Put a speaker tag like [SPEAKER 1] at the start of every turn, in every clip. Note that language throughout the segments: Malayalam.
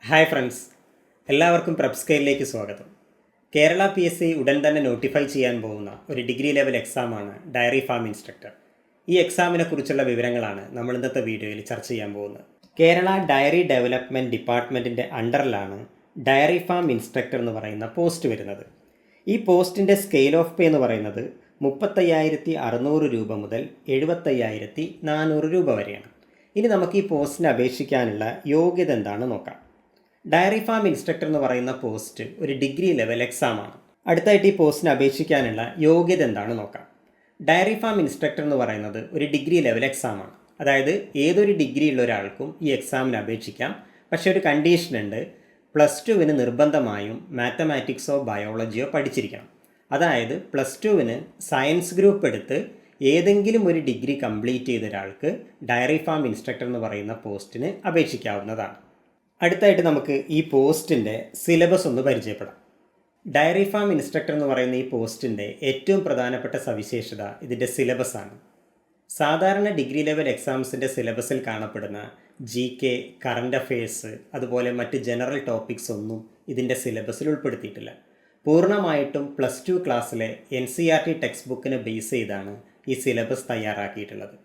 [SPEAKER 1] ഹായ് ഫ്രണ്ട്സ്, എല്ലാവർക്കും പ്രപ്പ് സ്കെയിലിലേക്ക് സ്വാഗതം. കേരള PSC ഉടൻ തന്നെ നോട്ടിഫൈ ചെയ്യാൻ പോകുന്ന ഒരു ഡിഗ്രി ലെവൽ എക്സാമാണ് ഡയറി ഫാം ഇൻസ്ട്രക്ടർ. ഈ എക്സാമിനെ കുറിച്ചുള്ള വിവരങ്ങളാണ് നമ്മൾ ഇന്നത്തെ വീഡിയോയിൽ ചർച്ച ചെയ്യാൻ പോകുന്നത്. കേരള ഡയറി ഡെവലപ്മെൻറ്റ് ഡിപ്പാർട്ട്മെൻറ്റിൻ്റെ അണ്ടറിലാണ് ഡയറി ഫാം ഇൻസ്ട്രക്ടർ എന്ന് പറയുന്ന പോസ്റ്റ് വരുന്നത്. ഈ പോസ്റ്റിൻ്റെ സ്കെയിൽ ഓഫ് പേ എന്ന് പറയുന്നത് 35,600 രൂപ മുതൽ 75,400 രൂപ വരെയാണ്. ഇനി നമുക്ക് ഈ പോസ്റ്റിന് അപേക്ഷിക്കാനുള്ള യോഗ്യത എന്താണെന്ന് നോക്കാം. ഡയറി ഫാം ഇൻസ്ട്രക്ടർ എന്ന് പറയുന്ന പോസ്റ്റ് ഒരു ഡിഗ്രി ലെവൽ എക്സാമാണ്. അടുത്തായിട്ട് ഈ പോസ്റ്റിന് അപേക്ഷിക്കാനുള്ള യോഗ്യത എന്താണെന്ന് നോക്കാം. ഡയറി ഫാം ഇൻസ്ട്രക്ടർ എന്ന് പറയുന്നത് ഒരു ഡിഗ്രി ലെവൽ എക്സാമാണ്. അതായത് ഏതൊരു ഡിഗ്രി ഉള്ള ഒരാൾക്കും ഈ എക്സാമിന് അപേക്ഷിക്കാം. പക്ഷേ ഒരു കണ്ടീഷനുണ്ട്, +2 നിർബന്ധമായും മാത്തമാറ്റിക്സോ ബയോളജിയോ പഠിച്ചിരിക്കണം. അതായത് +2 സയൻസ് ഗ്രൂപ്പ് എടുത്ത് ഏതെങ്കിലും ഒരു ഡിഗ്രി കംപ്ലീറ്റ് ചെയ്ത ഒരാൾക്ക് ഡയറി ഫാം ഇൻസ്ട്രക്ടർ എന്ന് പറയുന്ന പോസ്റ്റിന് അപേക്ഷിക്കാവുന്നതാണ്. അടുത്തായിട്ട് നമുക്ക് ഈ പോസ്റ്റിൻ്റെ സിലബസ് ഒന്ന് പരിചയപ്പെടാം. ഡയറി ഫാം ഇൻസ്ട്രക്ടർ എന്ന് പറയുന്ന ഈ പോസ്റ്റിൻ്റെ ഏറ്റവും പ്രധാനപ്പെട്ട സവിശേഷത ഇതിൻ്റെ സിലബസാണ്. സാധാരണ ഡിഗ്രി ലെവൽ എക്സാംസിൻ്റെ സിലബസിൽ കാണപ്പെടുന്ന GK, കറണ്ട് അഫെയർസ്, അതുപോലെ മറ്റ് ജനറൽ ടോപ്പിക്സ് ഒന്നും ഇതിൻ്റെ സിലബസിൽ ഉൾപ്പെടുത്തിയിട്ടില്ല. പൂർണ്ണമായിട്ടും +2 ക്ലാസ്സിലെ NCERT ടെക്സ്റ്റ് ബുക്കിനെ ബേസ് ചെയ്താണ് ഈ സിലബസ് തയ്യാറാക്കിയിട്ടുള്ളത്.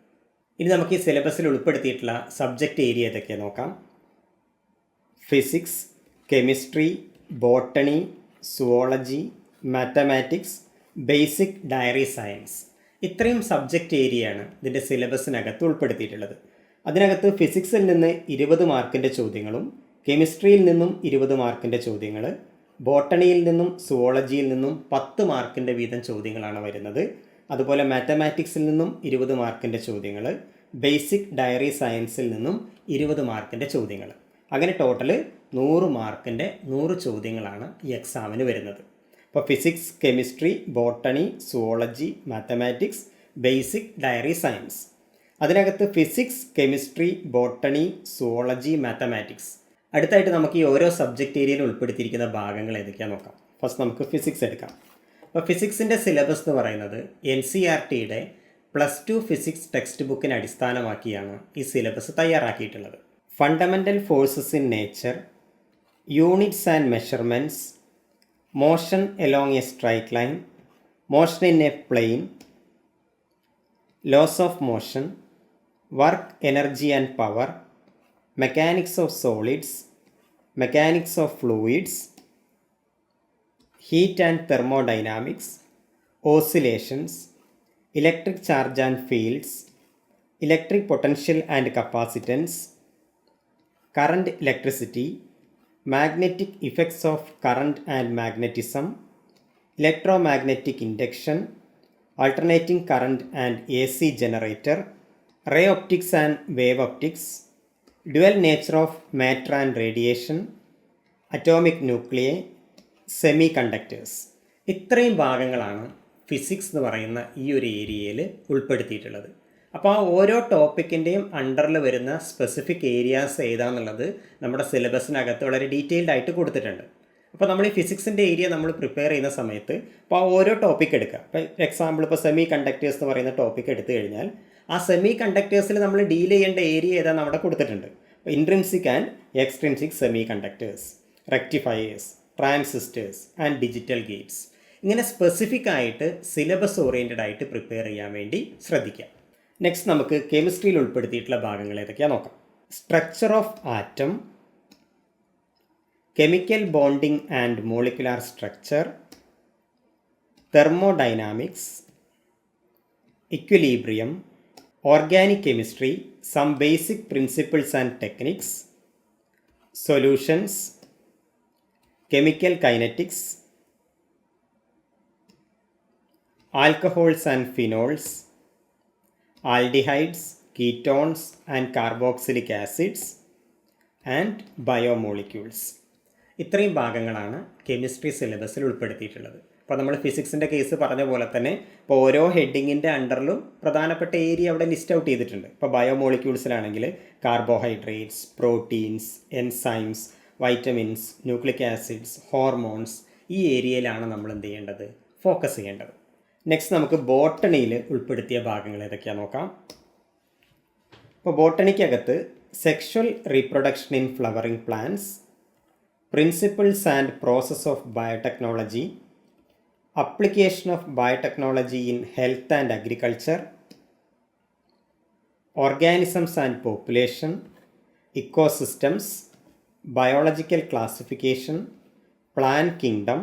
[SPEAKER 1] ഇനി നമുക്ക് ഈ സിലബസിൽ ഉൾപ്പെടുത്തിയിട്ടുള്ള സബ്ജക്റ്റ് ഏരിയ ഏതൊക്കെ നോക്കാം. Physics, chemistry, botany, zoology, mathematics, basic dairy science, ഇത്രയും സബ്ജക്റ്റ് ഏരിയയാണ് ഇതിൻ്റെ സിലബസിനകത്ത് ഉൾപ്പെടുത്തിയിട്ടുള്ളത്. അതിനകത്ത് ഫിസിക്സിൽ നിന്ന് 20 മാർക്കിൻ്റെ ചോദ്യങ്ങളും കെമിസ്ട്രിയിൽ നിന്നും 20 മാർക്കിൻ്റെ ചോദ്യങ്ങൾ, ബോട്ടണിയിൽ നിന്നും സുവോളജിയിൽ നിന്നും 10 മാർക്കിൻ്റെ വീതം ചോദ്യങ്ങളാണ് വരുന്നത്. അതുപോലെ മാത്തമാറ്റിക്സിൽ നിന്നും 20 മാർക്കിൻ്റെ ചോദ്യങ്ങൾ, ബേസിക് ഡയറി സയൻസിൽ നിന്നും 20 മാർക്കിൻ്റെ ചോദ്യങ്ങൾ. അങ്ങനെ ടോട്ടൽ 100 മാർക്കിൻ്റെ 100 ചോദ്യങ്ങളാണ് ഈ എക്സാമിന് വരുന്നത്. അപ്പോൾ physics, chemistry, botany, zoology, mathematics, basic dairy science. അതിനകത്ത് physics, chemistry, botany, zoology, mathematics. അടുത്തായിട്ട് നമുക്ക് ഈ ഓരോ സബ്ജക്റ്റ് ഏരിയയിൽ ഉൾപ്പെടുത്തിയിരിക്കുന്ന ഭാഗങ്ങൾ ഏതൊക്കെയാണെന്ന് നോക്കാം. ഫസ്റ്റ് നമുക്ക് ഫിസിക്സ് എടുക്കാം. അപ്പോൾ ഫിസിക്സിൻ്റെ സിലബസ് എന്ന് പറയുന്നത് NCERTയുടെ +2 ഫിസിക്സ് ടെക്സ്റ്റ് ബുക്കിനെ അടിസ്ഥാനമാക്കിയാണ് ഈ സിലബസ് തയ്യാറാക്കിയിട്ടുള്ളത്. Fundamental forces in nature, units and measurements, motion along a straight line, motion in a plane, laws of motion, work, energy and power, mechanics of solids, mechanics of fluids, heat and thermodynamics, oscillations, electric charge and fields, electric potential and capacitance, current electricity, magnetic effects of current and magnetism, electromagnetic induction, alternating current and AC generator, ray optics and wave optics, dual nature of matter and radiation, atomic nuclei, semiconductors. ഇത്രയും ഭാഗങ്ങളാണ് ഫിസിക്സ് എന്ന് പറയുന്ന ഈ ഒരു ഏരിയയിൽ ഉൾപ്പെടുത്തിയിട്ടുള്ളത്. അപ്പോൾ ആ ഓരോ ടോപ്പിക്കിൻ്റെയും അണ്ടറിൽ വരുന്ന സ്പെസിഫിക് ഏരിയാസ് ഏതാണെന്നുള്ളത് നമ്മുടെ സിലബസിനകത്ത് വളരെ ഡീറ്റെയിൽഡ് ആയിട്ട് കൊടുത്തിട്ടുണ്ട്. അപ്പോൾ നമ്മൾ ഈ ഫിസിക്സിൻ്റെ ഏരിയ നമ്മൾ പ്രിപ്പയർ ചെയ്യുന്ന സമയത്ത് അപ്പോൾ ആ ഓരോ ടോപ്പിക് എടുക്കുക. ഇപ്പോൾ എക്സാമ്പിൾ ഇപ്പോൾ സെമി കണ്ടക്ടേഴ്സ് എന്ന് പറയുന്ന ടോപ്പിക് എടുത്തു കഴിഞ്ഞാൽ ആ സെമി കണ്ടക്ടേഴ്സിൽ നമ്മൾ ഡീൽ ചെയ്യേണ്ട ഏരിയ ഏതാണെന്ന് അവിടെ കൊടുത്തിട്ടുണ്ട്. അപ്പോൾ intrinsic and extrinsic semi conductors, rectifiers, transistors and digital Gates. ഇങ്ങനെ സ്പെസിഫിക് ആയിട്ട് സിലബസ് ഓറിയൻറ്റഡ് ആയിട്ട് പ്രിപ്പയർ ചെയ്യാൻ വേണ്ടി ശ്രദ്ധിക്കാം. നെക്സ്റ്റ് നമുക്ക് കെമിസ്ട്രിയിൽ ഉൾപ്പെടുത്തിയിട്ടുള്ള ഭാഗങ്ങൾ ഏതൊക്കെയാണ് നോക്കാം. Structure of atom, chemical bonding and molecular structure, thermodynamics, equilibrium, organic chemistry, some basic principles and techniques, solutions, chemical kinetics, alcohols and phenols, aldehydes, ketones and carboxylic acids and biomolecules. ഇത്രയും ഭാഗങ്ങളാണ് കെമിസ്ട്രി സിലബസിൽ ഉൾപ്പെടുത്തിയിട്ടുള്ളത്. അപ്പോൾ നമ്മൾ ഫിസിക്സിൻ്റെ കേസ് പറഞ്ഞ പോലെ തന്നെ ഇപ്പോൾ ഓരോ ഹെഡിങ്ങിൻ്റെ അണ്ടറിലും പ്രധാനപ്പെട്ട ഏരിയ അവിടെ ലിസ്റ്റ് ഔട്ട് ചെയ്തിട്ടുണ്ട്. ഇപ്പോൾ ബയോമോളിക്യൂൾസിലാണെങ്കിൽ carbohydrates, proteins, enzymes, vitamins, nucleic acids, hormones, ഈ ഏരിയയിലാണ് നമ്മൾ എന്ത് ചെയ്യേണ്ടത്, ഫോക്കസ് ചെയ്യേണ്ടത്. നെക്സ്റ്റ് നമുക്ക് ബോട്ടണിയിൽ ഉൾപ്പെടുത്തിയ ഭാഗങ്ങൾ ഏതൊക്കെയാണെന്ന് നോക്കാം. ഇപ്പോൾ ബോട്ടണിക്കകത്ത് sexual reproduction in flowering plants, principles and process of biotechnology, application of biotechnology in health and agriculture, organisms and population, ecosystems, biological classification, plant kingdom,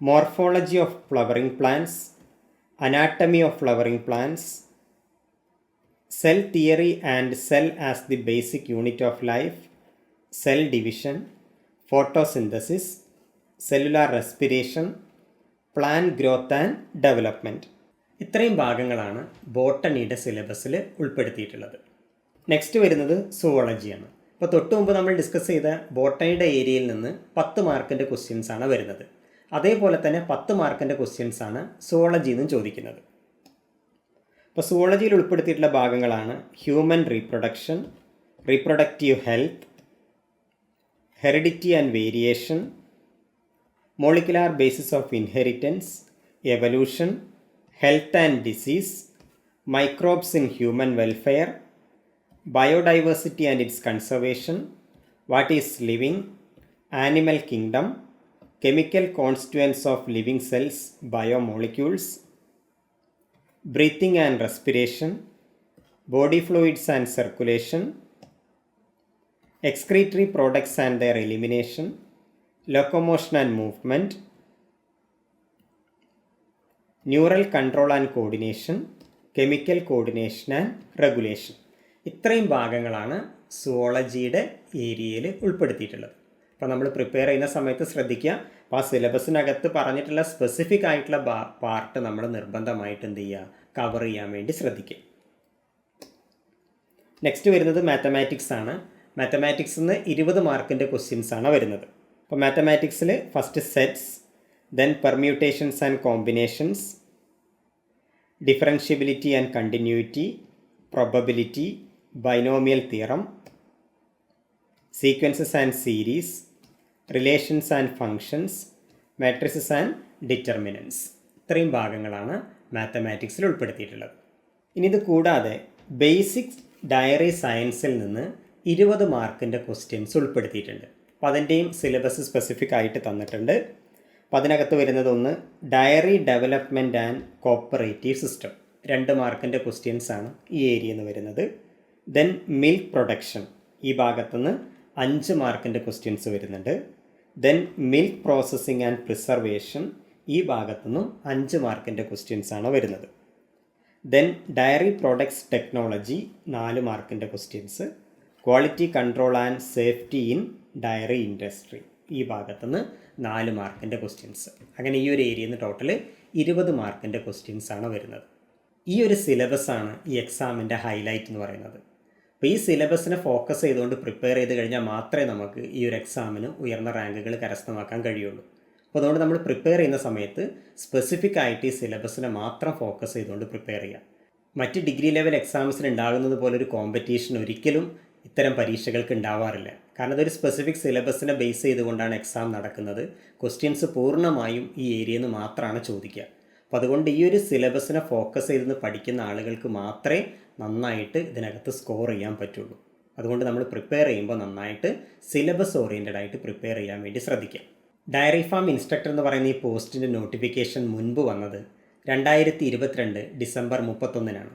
[SPEAKER 1] morphology of flowering plants, anatomy of flowering plants, cell theory and cell as the basic unit of life, cell division, photosynthesis, cellular respiration, plant growth and development. ഇത്രയും ഭാഗങ്ങളാണ് ബോട്ടണിയുടെ സിലബസിൽ ഉൾപ്പെടുത്തിയിട്ടുള്ളത്. നെക്സ്റ്റ് വരുന്നത് സുവോളജിയാണ്. ഇപ്പോൾ തൊട്ട് മുമ്പ് നമ്മൾ ഡിസ്കസ് ചെയ്ത ബോട്ടണിയുടെ ഏരിയയിൽ നിന്ന് 10 മാർക്കിൻ്റെ ക്വസ്റ്റ്യൻസ് ആണ് വരുന്നത്. അതേപോലെ തന്നെ 10 മാർക്കിൻ്റെ ക്വസ്റ്റ്യൻസ് ആണ് സുവോളജിയിൽ നിന്നും ചോദിക്കുന്നത്. അപ്പോൾ സുവോളജിയിൽ ഉൾപ്പെടുത്തിയിട്ടുള്ള ഭാഗങ്ങളാണ് human reproduction, reproductive health, heredity and variation, molecular basis of inheritance, evolution, health and disease, microbes in human welfare, biodiversity and its conservation, what is living, animal kingdom, chemical constituents of living cells, biomolecules, breathing and respiration, body fluids and circulation, excretory products and their elimination, locomotion and movement, neural control and coordination, chemical coordination and regulation. ഇത്രയും ഭാഗങ്ങളാണ് സുവോളജിയുടെ ഏരിയയിൽ ഉൾപ്പെടുത്തിയിട്ടുള്ളത്. അപ്പോൾ നമ്മൾ പ്രിപ്പയർ ചെയ്യുന്ന സമയത്ത് ശ്രദ്ധിക്കുക, അപ്പോൾ ആ സിലബസിനകത്ത് പറഞ്ഞിട്ടുള്ള സ്പെസിഫിക് ആയിട്ടുള്ള പാർട്ട് നമ്മൾ നിർബന്ധമായിട്ട് എന്ത് ചെയ്യുക, കവർ ചെയ്യാൻ വേണ്ടി ശ്രദ്ധിക്കുക. നെക്സ്റ്റ് വരുന്നത് മാത്തമാറ്റിക്സ് ആണ്. മാത്തമാറ്റിക്സിൽ നിന്ന് 20 മാർക്കിൻ്റെ ക്വസ്റ്റ്യൻസ് ആണ് വരുന്നത്. അപ്പോൾ മാത്തമാറ്റിക്സിൽ first sets, then permutations and combinations, differentiability and continuity, probability, binomial theorem, sequences and series, relations and functions, matrices and determinants. ഇത്രയും ഭാഗങ്ങളാണ് മാത്തമാറ്റിക്സിൽ ഉൾപ്പെടുത്തിയിട്ടുള്ളത്. ഇനി ഇത് കൂടാതെ ബേസിക് ഡയറി സയൻസിൽ നിന്ന് 20 മാർക്കിൻ്റെ ക്വസ്റ്റ്യൻസ് ഉൾപ്പെടുത്തിയിട്ടുണ്ട്. അപ്പോൾ അതിൻ്റെയും സിലബസ് സ്പെസിഫിക് ആയിട്ട് തന്നിട്ടുണ്ട്. അപ്പോൾ അതിനകത്ത് വരുന്നത് ഒന്ന് dairy development and cooperative system, 2 മാർക്കിൻ്റെ ക്വസ്റ്റ്യൻസ് ആണ് ഈ ഏരിയയിൽ നിന്ന് വരുന്നത്. ദെൻ മിൽക്ക് പ്രൊഡക്ഷൻ, ഈ ഭാഗത്തുനിന്ന് 5 മാർക്കിൻ്റെ ക്വസ്റ്റ്യൻസ് വരുന്നുണ്ട്. Then milk processing and preservation, ഈ ഭാഗത്തുനിന്നും 5 മാർക്കിൻ്റെ ക്വസ്റ്റ്യൻസ് ആണ് വരുന്നത്. ദെൻ ഡയറി പ്രോഡക്ട്സ് ടെക്നോളജി, 4 മാർക്കിൻ്റെ questions. Quality control and safety in dairy industry, ഈ ഭാഗത്തുനിന്ന് 4 മാർക്കിൻ്റെ ക്വസ്റ്റ്യൻസ്. അങ്ങനെ ഈ ഒരു ഏരിയയിൽ നിന്ന് ടോട്ടൽ 20 മാർക്കിൻ്റെ ക്വസ്റ്റ്യൻസ് ആണ് വരുന്നത്. ഈ ഒരു സിലബസാണ് ഈ എക്സാമിൻ്റെ ഹൈലൈറ്റ് എന്ന് പറയുന്നത്. അപ്പോൾ ഈ സിലബസിനെ ഫോക്കസ് ചെയ്തുകൊണ്ട് പ്രിപ്പയർ ചെയ്ത് കഴിഞ്ഞാൽ മാത്രമേ നമുക്ക് ഈ ഒരു എക്സാമിന് ഉയർന്ന റാങ്കുകൾ കരസ്ഥമാക്കാൻ കഴിയുള്ളൂ. അപ്പോൾ അതുകൊണ്ട് നമ്മൾ പ്രിപ്പയർ ചെയ്യുന്ന സമയത്ത് സ്പെസിഫിക് ആയിട്ട് ഈ സിലബസിനെ മാത്രം ഫോക്കസ് ചെയ്തുകൊണ്ട് പ്രിപ്പയർ ചെയ്യുക. മറ്റ് ഡിഗ്രി ലെവൽ എക്സാംസിന് ഉണ്ടാകുന്നത് പോലൊരു കോമ്പറ്റീഷൻ ഒരിക്കലും ഇത്തരം പരീക്ഷകൾക്ക് ഉണ്ടാവാറില്ല. കാരണം അതൊരു സ്പെസിഫിക് സിലബസിനെ ബേസ് ചെയ്തുകൊണ്ടാണ് എക്സാം നടക്കുന്നത്. ക്വസ്റ്റ്യൻസ് പൂർണ്ണമായും ഈ ഏരിയയിൽ നിന്ന് മാത്രമാണ് ചോദിക്കുക. അപ്പോൾ അതുകൊണ്ട് ഈ ഒരു സിലബസിനെ ഫോക്കസ് ചെയ്ത് പഠിക്കുന്ന ആളുകൾക്ക് മാത്രമേ നന്നായിട്ട് ഇതിനകത്ത് സ്കോർ ചെയ്യാൻ പറ്റുള്ളൂ. അതുകൊണ്ട് നമ്മൾ പ്രിപ്പയർ ചെയ്യുമ്പോൾ നന്നായിട്ട് സിലബസ് ഓറിയൻറ്റഡ് ആയിട്ട് പ്രിപ്പയർ ചെയ്യാൻ വേണ്ടി ശ്രദ്ധിക്കുക. ഡയറി ഫാം ഇൻസ്ട്രക്ടർ എന്ന് പറയുന്ന ഈ പോസ്റ്റിൻ്റെ നോട്ടിഫിക്കേഷൻ മുൻപ് വന്നത് 2022 ഡിസംബർ 31-നാണ്.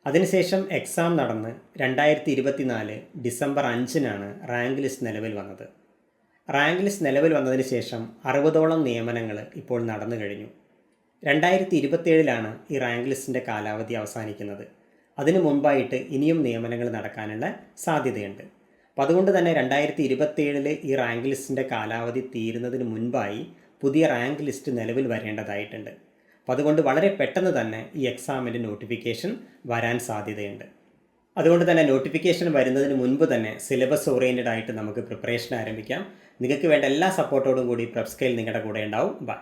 [SPEAKER 1] അതിനുശേഷം എക്സാം നടന്ന് 2024 ഡിസംബർ 5-നാണ് റാങ്ക് ലിസ്റ്റ് നിലവിൽ വന്നത്. റാങ്ക് ലിസ്റ്റ് നിലവിൽ വന്നതിന് ശേഷം 60ഓളം നിയമനങ്ങൾ ഇപ്പോൾ നടന്നു കഴിഞ്ഞു. 2027-ലാണ് ഈ റാങ്ക് ലിസ്റ്റിൻ്റെ കാലാവധി അവസാനിക്കുന്നത്. അതിനു മുൻപായിട്ട് ഇനിയും നിയമനങ്ങൾ നടക്കാനുള്ള സാധ്യതയുണ്ട്. അപ്പോൾ അതുകൊണ്ട് തന്നെ 2027 ഈ റാങ്ക് ലിസ്റ്റിൻ്റെ കാലാവധി തീരുന്നതിന് മുൻപായി പുതിയ റാങ്ക് ലിസ്റ്റ് നിലവിൽ വരേണ്ടതായിട്ടുണ്ട്. അപ്പോൾ അതുകൊണ്ട് വളരെ പെട്ടെന്ന് തന്നെ ഈ എക്സാമിൻ്റെ നോട്ടിഫിക്കേഷൻ വരാൻ സാധ്യതയുണ്ട്. അതുകൊണ്ട് തന്നെ നോട്ടിഫിക്കേഷൻ വരുന്നതിന് മുൻപ് തന്നെ സിലബസ് ഓറിയൻറ്റഡ് ആയിട്ട് നമുക്ക് പ്രിപ്പറേഷൻ ആരംഭിക്കാം. നിങ്ങൾക്ക് വേണ്ട എല്ലാ സപ്പോർട്ടോടും കൂടി പ്രപ്സ്കെയിൽ നിങ്ങളുടെ കൂടെ ഉണ്ടാവും. ബൈ.